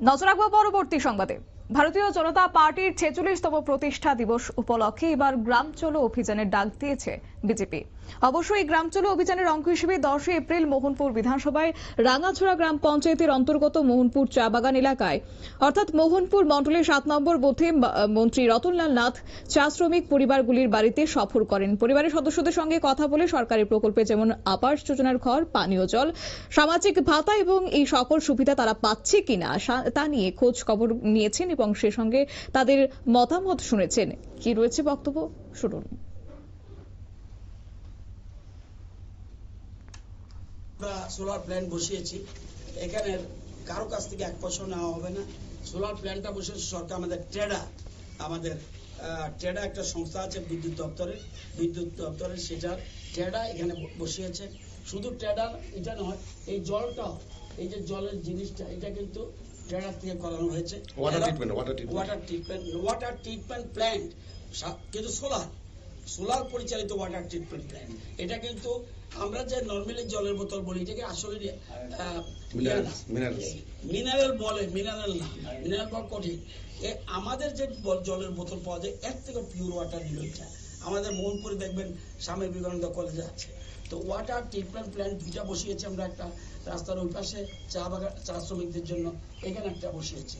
নজর রাখবো পরবর্তী সংবাদে। ভারতীয় জনতা পার্টির 46তম প্রতিষ্ঠা দিবস উপলক্ষে এবার গ্রাম চলো অভিযানের ডাক দিয়েছে বিজেপি। অবশ্যই গ্রাম চলো অভিযানের অঙ্গ হিসেবে 10 এপ্রিল মোহনপুর বিধানসভায় রাঙাছড়া গ্রাম পঞ্চায়েতের অন্তর্গত মোহনপুর চা বাগান এলাকায় অর্থাৎ মোহনপুর মণ্ডলের 7 নম্বর বুথে মন্ত্রী রতনলাল নাথ চা শ্রমিক পরিবারগুলির বাড়িতে সফর করেন। পরিবারের সদস্যদের সঙ্গে কথা বলে সরকারি প্রকল্পে যেমন আবাস যোজনার ঘর, পানীয় জল, সামাজিক ভাতা এবং এই সকল সুবিধা তারা পাচ্ছে কিনা তা নিয়ে খোঁজ খবর নিয়েছেন এবং সে সঙ্গে তাদের মতামত শুনেছেন। কি রয়েছে বক্তব্য শুনুন। আমরা সোলার প্ল্যান্ট বসিয়েছি, এখানে কারো কাছ থেকে 1 পয়সা নেওয়া হবে না। সোলার প্ল্যান্টটা বসিয়েছে সরকার, আমাদের ট্রেডা একটা সংস্থা আছে বিদ্যুৎ দপ্তরের সেটা ট্রেডা এখানে বসিয়েছে। শুধু ট্রেডার এটা নয়, এই জলটা, এই যে জলের জিনিসটা, এটা কিন্তু ট্রেডার থেকে করানো হয়েছে। ওয়াটার ট্রিটমেন্ট প্ল্যান্ট, কিন্তু সোলার পরিচালিত ওয়াটার ট্রিটমেন্ট প্ল্যান্ট। এটা কিন্তু আমরা যে নর্মালি জলের বোতল বলি, এটাকে আসলে মিনারেল বলে, মিনারেল না, মিনারেল বা কঠিন। আমাদের যে জলের বোতল পাওয়া যায় এর থেকে পিওর ওয়াটার নিল এটা। আমাদের মোহনপুরে দেখবেন স্বামী বিবেকানন্দ কলেজে আছে। তো ওয়াটার ট্রিটমেন্ট প্ল্যান্ট 2টা বসিয়েছে আমরা, একটা রাস্তার ওই পাশে চা শ্রমিকদের জন্য, এখানে একটা বসিয়েছি।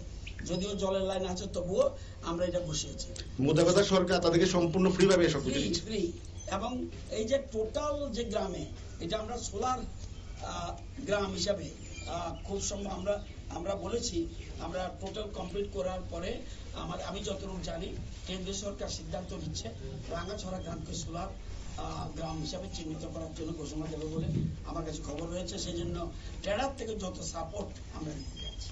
যদিও জলের লাইন আছে তবুও আমরা এটা বসিয়েছি। মোদাবাদা সরকার তাদেরকে সম্পূর্ণ ফ্রি ভাবে সব কিছু দিচ্ছে। ফ্রি। এবং এই যে টোটাল যে গ্রামে, এটা আমরা সোলার গ্রাম হিসাবে খুব সম্ভব আমরা বলেছি, আমরা টোটাল কমপ্লিট করার পরে আমি যতটুকু জানি কেন্দ্রীয় সরকার সিদ্ধান্ত নিচ্ছে রাঙাছড়া গ্রামকে সোলার গ্রাম হিসাবে চিহ্নিত করার জন্য ঘোষণা দেবে বলে আমার কাছে খবর রয়েছে। সেই জন্য ট্রেডার থেকে যত সাপোর্ট আমরা নিতে যাচ্ছি।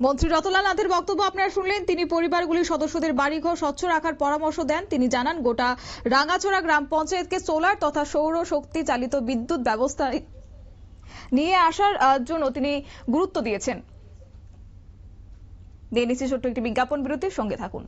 মন্ত্রী রতনলাল নাথের বক্তব্য আপনারা শুনলেন। তিনি পরিবারগুলির সদস্যদের বাড়িঘর স্বচ্ছ রাখার পরামর্শ দেন। তিনি জানান গোটা রাঙাছড়া গ্রাম পঞ্চায়েতকে সোলার তথা সৌর শক্তি চালিত বিদ্যুৎ ব্যবস্থা নিয়ে আসার জন্য তিনি গুরুত্ব দিয়েছেন। নিয়ে নিচ্ছি ছোট্ট একটি বিজ্ঞাপন বিরতির সঙ্গে থাকুন।